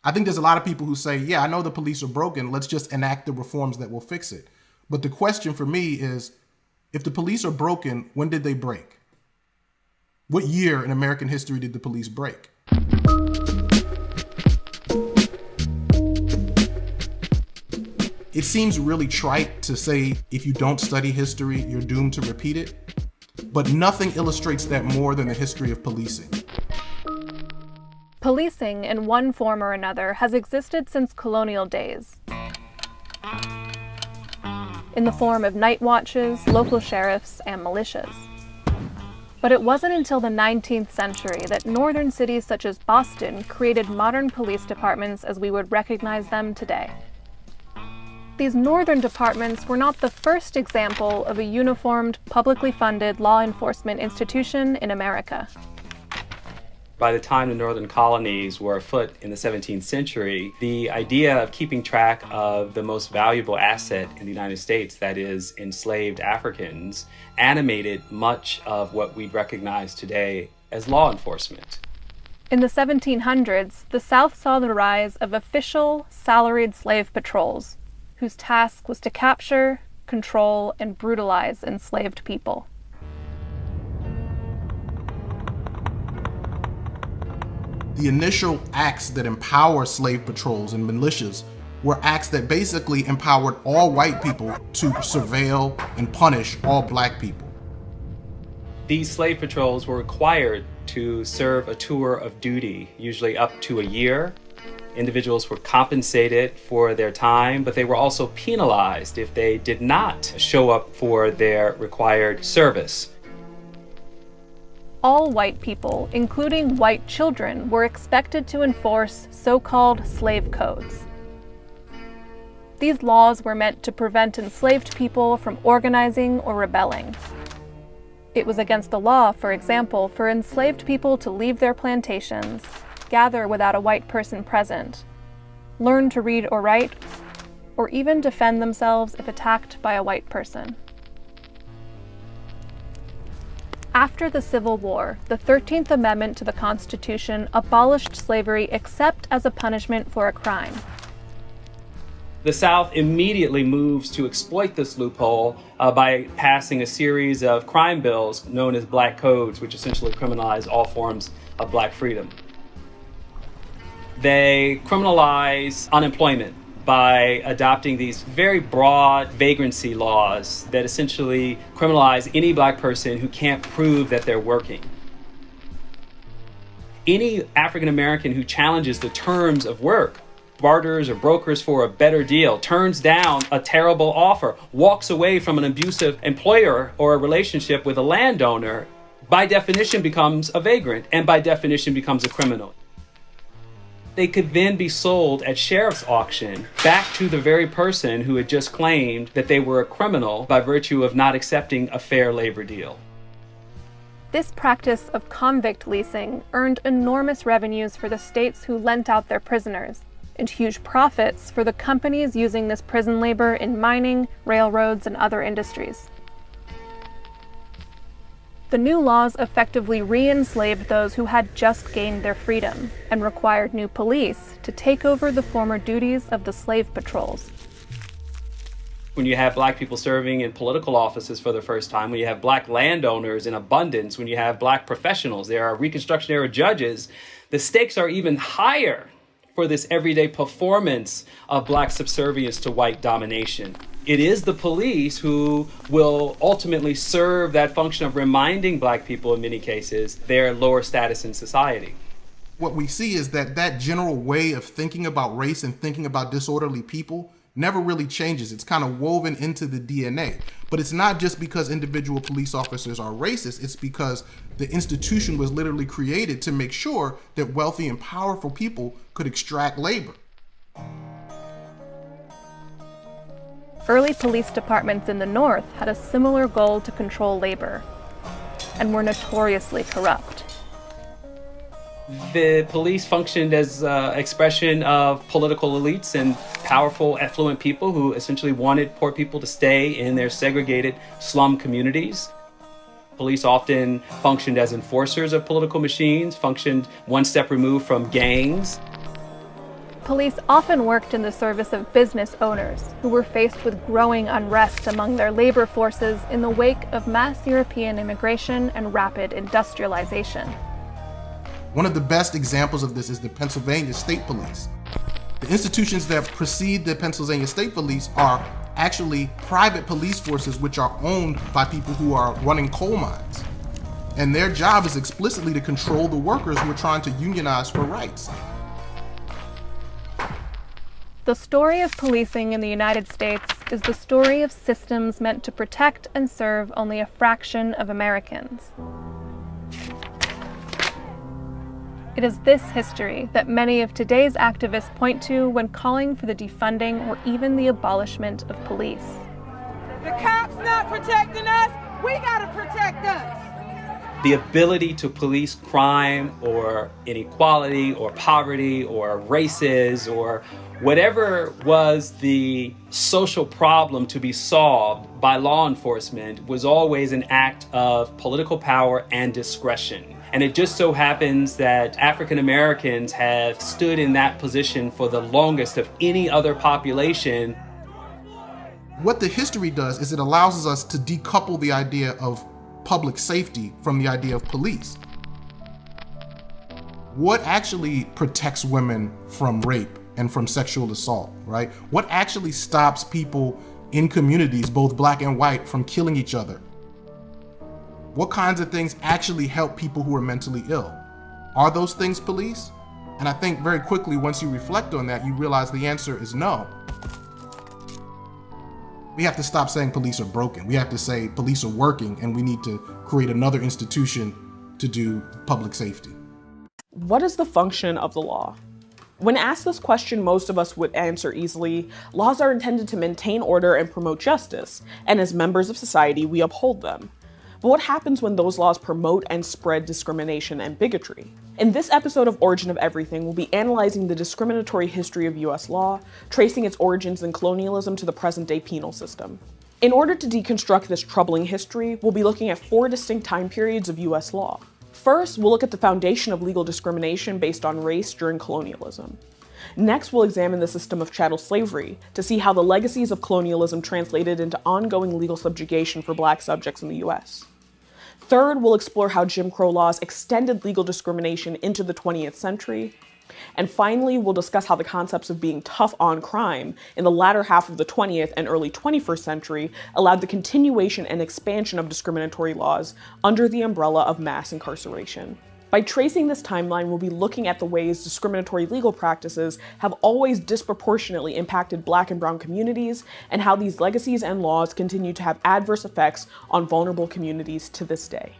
I think there's a lot of people who say, yeah, I know the police are broken. Let's just enact the reforms that will fix it. But the question for me is, if the police are broken, when did they break? What year in American history did the police break? It seems really trite to say if you don't study history, you're doomed to repeat it. But nothing illustrates that more than the history of policing. Policing, in one form or another, has existed since colonial days. In the form of night watches, local sheriffs, and militias. But it wasn't until the 19th century that northern cities such as Boston created modern police departments as we would recognize them today. These northern departments were not the first example of a uniformed, publicly funded law enforcement institution in America. By the time the northern colonies were afoot in the 17th century, the idea of keeping track of the most valuable asset in the United States, that is, enslaved Africans, animated much of what we'd recognize today as law enforcement. In the 1700s, the South saw the rise of official, salaried slave patrols, whose task was to capture, control, and brutalize enslaved people. The initial acts that empower slave patrols and militias were acts that basically empowered all white people to surveil and punish all black people. These slave patrols were required to serve a tour of duty, usually up to a year. Individuals were compensated for their time, but they were also penalized if they did not show up for their required service. All white people, including white children, were expected to enforce so-called slave codes. These laws were meant to prevent enslaved people from organizing or rebelling. It was against the law, for example, for enslaved people to leave their plantations, gather without a white person present, learn to read or write, or even defend themselves if attacked by a white person. After the Civil War, the 13th Amendment to the Constitution abolished slavery except as a punishment for a crime. The South immediately moves to exploit this loophole by passing a series of crime bills known as black codes, which essentially criminalize all forms of black freedom. They criminalize unemployment by adopting these very broad vagrancy laws that essentially criminalize any black person who can't prove that they're working. Any African American who challenges the terms of work, barters or brokers for a better deal, turns down a terrible offer, walks away from an abusive employer or a relationship with a landowner, by definition becomes a vagrant and by definition becomes a criminal. They could then be sold at sheriff's auction back to the very person who had just claimed that they were a criminal by virtue of not accepting a fair labor deal. This practice of convict leasing earned enormous revenues for the states who lent out their prisoners, and huge profits for the companies using this prison labor in mining, railroads, and other industries. The new laws effectively re-enslaved those who had just gained their freedom and required new police to take over the former duties of the slave patrols. When you have black people serving in political offices for the first time, when you have black landowners in abundance, when you have black professionals, there are Reconstruction era judges, the stakes are even higher for this everyday performance of black subservience to white domination. It is the police who will ultimately serve that function of reminding black people, in many cases, their lower status in society. What we see is that that general way of thinking about race and thinking about disorderly people never really changes. It's kind of woven into the DNA. But it's not just because individual police officers are racist. It's because the institution was literally created to make sure that wealthy and powerful people could extract labor. Early police departments in the North had a similar goal to control labor, and were notoriously corrupt. The police functioned as an expression of political elites and powerful, affluent people who essentially wanted poor people to stay in their segregated slum communities. Police often functioned as enforcers of political machines, functioned one step removed from gangs. police often worked in the service of business owners who were faced with growing unrest among their labor forces in the wake of mass European immigration and rapid industrialization. One of the best examples of this is the Pennsylvania State Police. The institutions that precede the Pennsylvania State Police are actually private police forces which are owned by people who are running coal mines. And their job is explicitly to control the workers who are trying to unionize for rights. The story of policing in the United States is the story of systems meant to protect and serve only a fraction of Americans. It is this history that many of today's activists point to when calling for the defunding or even the abolishment of police. The cops not protecting us, we gotta protect us. The ability to police crime or inequality or poverty or races or whatever was the social problem to be solved by law enforcement was always an act of political power and discretion. And it just so happens that African Americans have stood in that position for the longest of any other population. What the history does is it allows us to decouple the idea of public safety from the idea of police. What actually protects women from rape and from sexual assault, right? What actually stops people in communities, both black and white, from killing each other? What kinds of things actually help people who are mentally ill? Are those things police? And I think very quickly, once you reflect on that, you realize the answer is no. We have to stop saying police are broken. We have to say police are working, and we need to create another institution to do public safety. What is the function of the law? When asked this question, most of us would answer easily, laws are intended to maintain order and promote justice, and as members of society, we uphold them. But what happens when those laws promote and spread discrimination and bigotry? In this episode of Origin of Everything, we'll be analyzing the discriminatory history of US law, tracing its origins in colonialism to the present-day penal system. In order to deconstruct this troubling history, we'll be looking at 4 distinct time periods of US law. First, we'll look at the foundation of legal discrimination based on race during colonialism. Next, we'll examine the system of chattel slavery to see how the legacies of colonialism translated into ongoing legal subjugation for Black subjects in the US. Third, we'll explore how Jim Crow laws extended legal discrimination into the 20th century. And finally, we'll discuss how the concepts of being tough on crime in the latter half of the 20th and early 21st century allowed the continuation and expansion of discriminatory laws under the umbrella of mass incarceration. By tracing this timeline, we'll be looking at the ways discriminatory legal practices have always disproportionately impacted Black and Brown communities, and how these legacies and laws continue to have adverse effects on vulnerable communities to this day.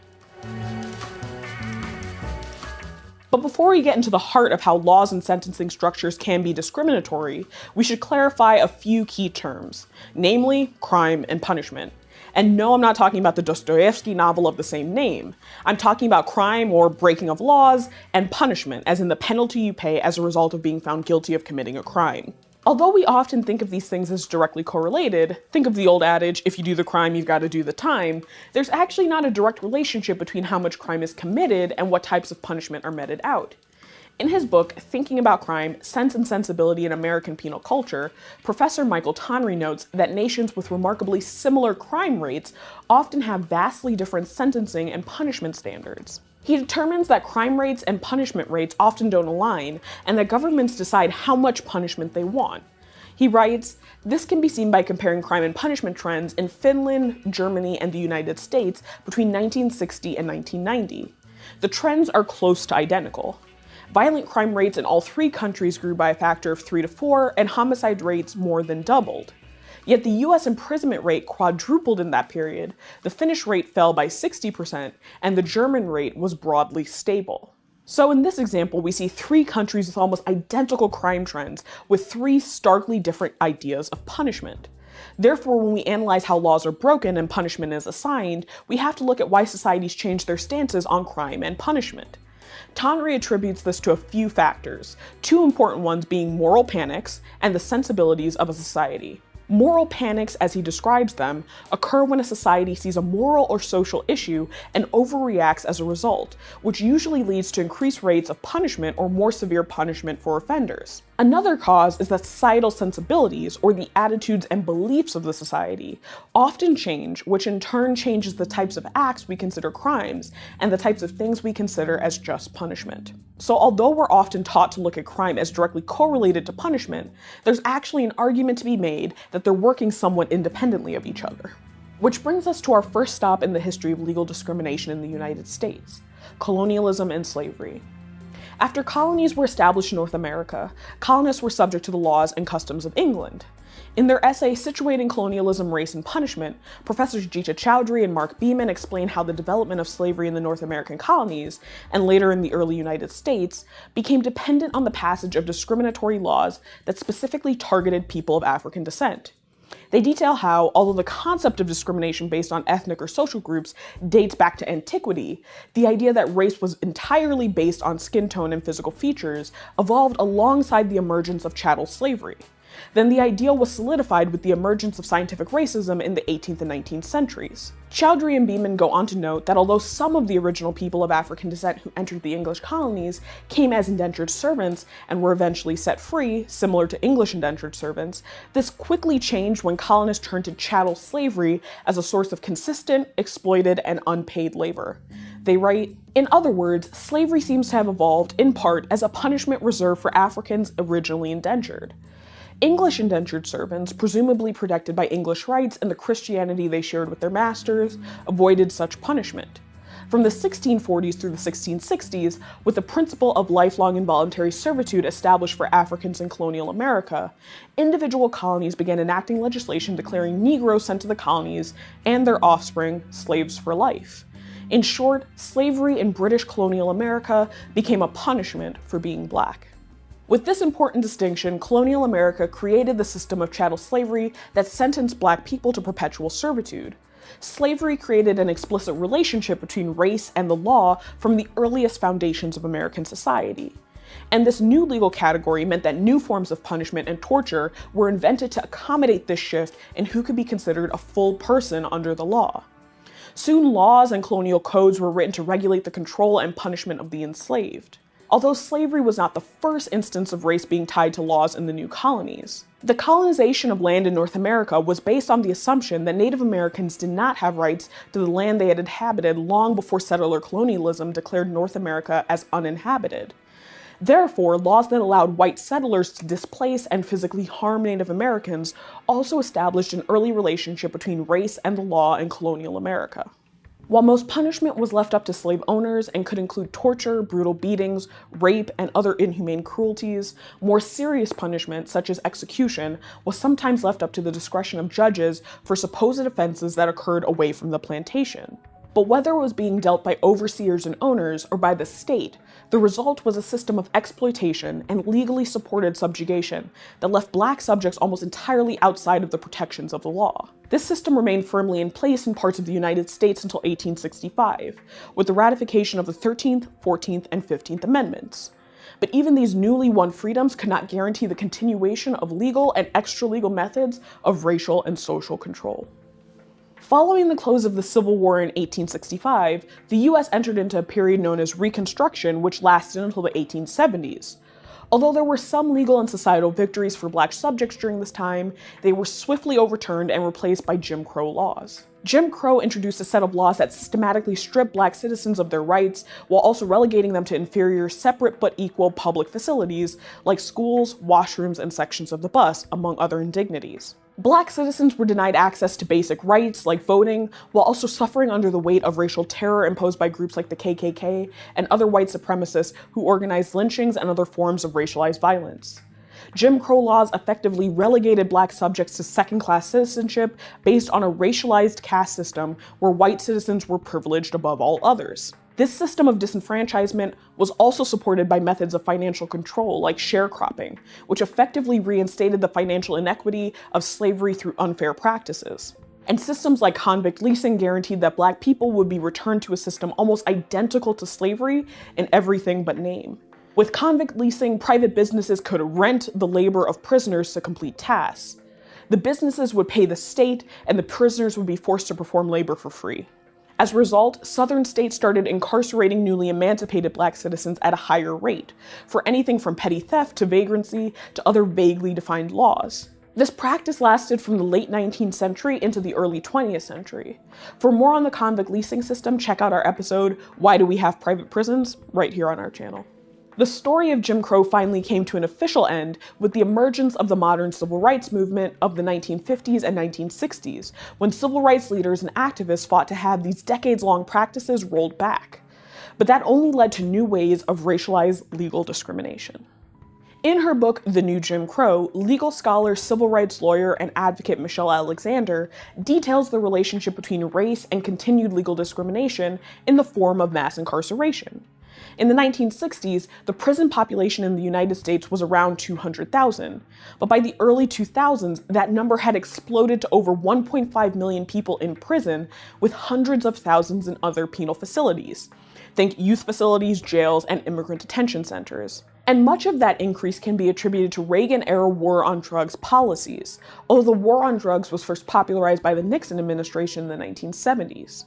But before we get into the heart of how laws and sentencing structures can be discriminatory, we should clarify a few key terms, namely crime and punishment. And no, I'm not talking about the Dostoevsky novel of the same name. I'm talking about crime or breaking of laws and punishment, as in the penalty you pay as a result of being found guilty of committing a crime. Although we often think of these things as directly correlated, think of the old adage, if you do the crime, you've got to do the time, there's actually not a direct relationship between how much crime is committed and what types of punishment are meted out. In his book, Thinking About Crime, Sense and Sensibility in American Penal Culture, Professor Michael Tonry notes that nations with remarkably similar crime rates often have vastly different sentencing and punishment standards. He determines that crime rates and punishment rates often don't align, and that governments decide how much punishment they want. He writes, "This can be seen by comparing crime and punishment trends in Finland, Germany, and the United States between 1960 and 1990. The trends are close to identical. Violent crime rates in all 3 countries grew by a factor of 3 to 4, and homicide rates more than doubled. Yet the US imprisonment rate quadrupled in that period, the Finnish rate fell by 60%, and the German rate was broadly stable." So in this example, we see 3 countries with almost identical crime trends, with 3 starkly different ideas of punishment. Therefore, when we analyze how laws are broken and punishment is assigned, we have to look at why societies change their stances on crime and punishment. Tonry attributes this to a few factors, 2 important ones being moral panics and the sensibilities of a society. Moral panics, as he describes them, occur when a society sees a moral or social issue and overreacts as a result, which usually leads to increased rates of punishment or more severe punishment for offenders. Another cause is that societal sensibilities, or the attitudes and beliefs of the society, often change, which in turn changes the types of acts we consider crimes and the types of things we consider as just punishment. So although we're often taught to look at crime as directly correlated to punishment, there's actually an argument to be made that they're working somewhat independently of each other. Which brings us to our first stop in the history of legal discrimination in the United States: colonialism and slavery. After colonies were established in North America, colonists were subject to the laws and customs of England. In their essay Situating Colonialism, Race, and Punishment, Professors Jeeta Chowdhury and Mark Beeman explain how the development of slavery in the North American colonies, and later in the early United States, became dependent on the passage of discriminatory laws that specifically targeted people of African descent. They detail how, although the concept of discrimination based on ethnic or social groups dates back to antiquity, the idea that race was entirely based on skin tone and physical features evolved alongside the emergence of chattel slavery. Then the ideal was solidified with the emergence of scientific racism in the 18th and 19th centuries. Chowdhury and Beeman go on to note that although some of the original people of African descent who entered the English colonies came as indentured servants and were eventually set free, similar to English indentured servants, this quickly changed when colonists turned to chattel slavery as a source of consistent, exploited, and unpaid labor. They write, "In other words, slavery seems to have evolved, in part, as a punishment reserved for Africans originally indentured. English indentured servants, presumably protected by English rights and the Christianity they shared with their masters, avoided such punishment. From the 1640s through the 1660s, with the principle of lifelong involuntary servitude established for Africans in colonial America, individual colonies began enacting legislation declaring Negroes sent to the colonies and their offspring slaves for life. In short, slavery in British colonial America became a punishment for being black." With this important distinction, colonial America created the system of chattel slavery that sentenced black people to perpetual servitude. Slavery created an explicit relationship between race and the law from the earliest foundations of American society. And this new legal category meant that new forms of punishment and torture were invented to accommodate this shift in who could be considered a full person under the law. Soon, laws and colonial codes were written to regulate the control and punishment of the enslaved. Although slavery was not the first instance of race being tied to laws in the new colonies, the colonization of land in North America was based on the assumption that Native Americans did not have rights to the land they had inhabited long before settler colonialism declared North America as uninhabited. Therefore, laws that allowed white settlers to displace and physically harm Native Americans also established an early relationship between race and the law in colonial America. While most punishment was left up to slave owners and could include torture, brutal beatings, rape, and other inhumane cruelties, more serious punishment, such as execution, was sometimes left up to the discretion of judges for supposed offenses that occurred away from the plantation. But whether it was being dealt by overseers and owners or by the state, the result was a system of exploitation and legally supported subjugation that left black subjects almost entirely outside of the protections of the law. This system remained firmly in place in parts of the United States until 1865, with the ratification of the 13th, 14th, and 15th Amendments. But even these newly won freedoms could not guarantee the continuation of legal and extra-legal methods of racial and social control. Following the close of the Civil War in 1865, the US entered into a period known as Reconstruction, which lasted until the 1870s. Although there were some legal and societal victories for black subjects during this time, they were swiftly overturned and replaced by Jim Crow laws. Jim Crow introduced a set of laws that systematically stripped black citizens of their rights while also relegating them to inferior, separate but equal public facilities like schools, washrooms, and sections of the bus, among other indignities. Black citizens were denied access to basic rights like voting, while also suffering under the weight of racial terror imposed by groups like the KKK and other white supremacists who organized lynchings and other forms of racialized violence. Jim Crow laws effectively relegated black subjects to second-class citizenship based on a racialized caste system where white citizens were privileged above all others. This system of disenfranchisement was also supported by methods of financial control like sharecropping, which effectively reinstated the financial inequity of slavery through unfair practices. And systems like convict leasing guaranteed that black people would be returned to a system almost identical to slavery in everything but name. With convict leasing, private businesses could rent the labor of prisoners to complete tasks. The businesses would pay the state, and the prisoners would be forced to perform labor for free. As a result, Southern states started incarcerating newly emancipated Black citizens at a higher rate, for anything from petty theft to vagrancy to other vaguely defined laws. This practice lasted from the late 19th century into the early 20th century. For more on the convict leasing system, check out our episode, Why Do We Have Private Prisons?, right here on our channel. The story of Jim Crow finally came to an official end with the emergence of the modern civil rights movement of the 1950s and 1960s, when civil rights leaders and activists fought to have these decades-long practices rolled back. But that only led to new ways of racialized legal discrimination. In her book, The New Jim Crow, legal scholar, civil rights lawyer, and advocate Michelle Alexander details the relationship between race and continued legal discrimination in the form of mass incarceration. In the 1960s, the prison population in the United States was around 200,000, but by the early 2000s, that number had exploded to over 1.5 million people in prison, with hundreds of thousands in other penal facilities. Think youth facilities, jails, and immigrant detention centers. And much of that increase can be attributed to Reagan-era war on drugs policies, although the war on drugs was first popularized by the Nixon administration in the 1970s.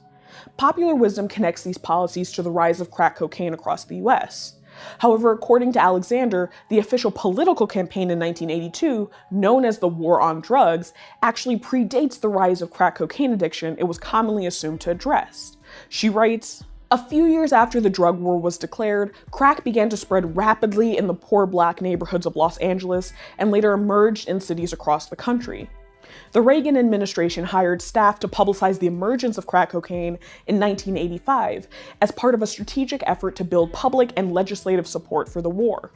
Popular wisdom connects these policies to the rise of crack cocaine across the US. However, according to Alexander, the official political campaign in 1982, known as the War on Drugs, actually predates the rise of crack cocaine addiction it was commonly assumed to address. She writes, "A few years after the drug war was declared, crack began to spread rapidly in the poor Black neighborhoods of Los Angeles and later emerged in cities across the country. The Reagan administration hired staff to publicize the emergence of crack cocaine in 1985 as part of a strategic effort to build public and legislative support for the war.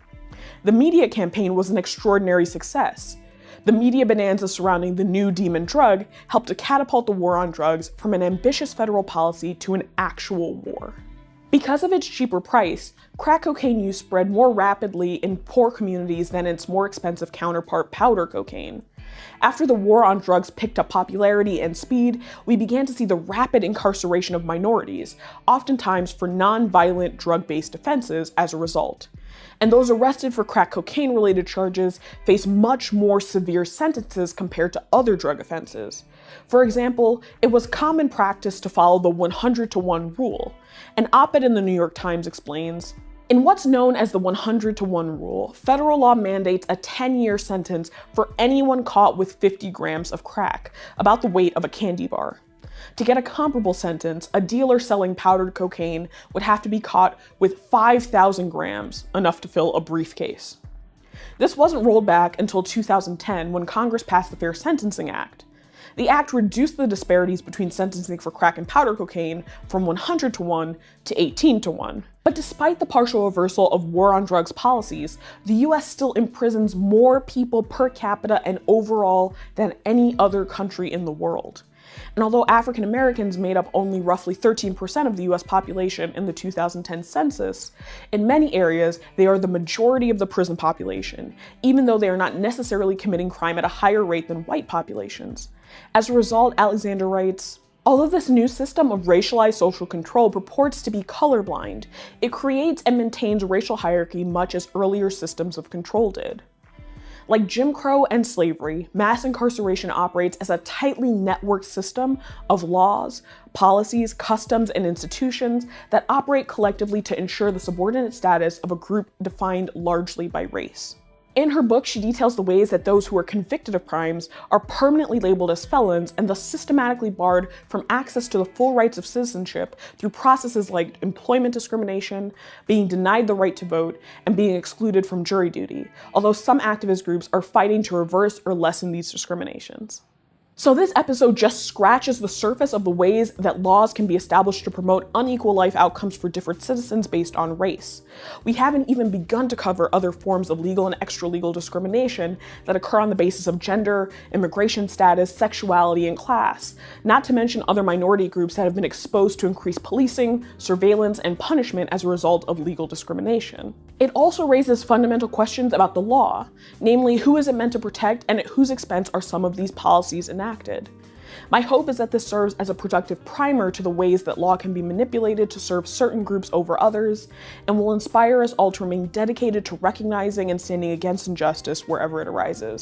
The media campaign was an extraordinary success. The media bonanza surrounding the new demon drug helped to catapult the war on drugs from an ambitious federal policy to an actual war. Because of its cheaper price, crack cocaine use spread more rapidly in poor communities than its more expensive counterpart powder cocaine. After the war on drugs picked up popularity and speed, we began to see the rapid incarceration of minorities, oftentimes for non-violent drug-based offenses as a result. And those arrested for crack cocaine-related charges face much more severe sentences compared to other drug offenses. For example, it was common practice to follow the 100-to-1 rule. An op-ed in the New York Times explains, "In what's known as the 100-to-1 rule, federal law mandates a 10-year sentence for anyone caught with 50 grams of crack, about the weight of a candy bar. To get a comparable sentence, a dealer selling powdered cocaine would have to be caught with 5,000 grams, enough to fill a briefcase." This wasn't rolled back until 2010 when Congress passed the Fair Sentencing Act. The act reduced the disparities between sentencing for crack and powder cocaine from 100-to-1 to 18-to-1. But despite the partial reversal of war on drugs policies, the US still imprisons more people per capita and overall than any other country in the world. And although African Americans made up only roughly 13% of the US population in the 2010 census, in many areas they are the majority of the prison population, even though they are not necessarily committing crime at a higher rate than white populations. As a result, Alexander writes, "Although this new system of racialized social control purports to be colorblind, it creates and maintains racial hierarchy much as earlier systems of control did. Like Jim Crow and slavery, mass incarceration operates as a tightly networked system of laws, policies, customs, and institutions that operate collectively to ensure the subordinate status of a group defined largely by race." In her book, she details the ways that those who are convicted of crimes are permanently labeled as felons and thus systematically barred from access to the full rights of citizenship through processes like employment discrimination, being denied the right to vote, and being excluded from jury duty, although some activist groups are fighting to reverse or lessen these discriminations. So this episode just scratches the surface of the ways that laws can be established to promote unequal life outcomes for different citizens based on race. We haven't even begun to cover other forms of legal and extra-legal discrimination that occur on the basis of gender, immigration status, sexuality, and class, not to mention other minority groups that have been exposed to increased policing, surveillance, and punishment as a result of legal discrimination. It also raises fundamental questions about the law, namely who is it meant to protect and at whose expense are some of these policies enacted. My hope is that this serves as a productive primer to the ways that law can be manipulated to serve certain groups over others, and will inspire us all to remain dedicated to recognizing and standing against injustice wherever it arises.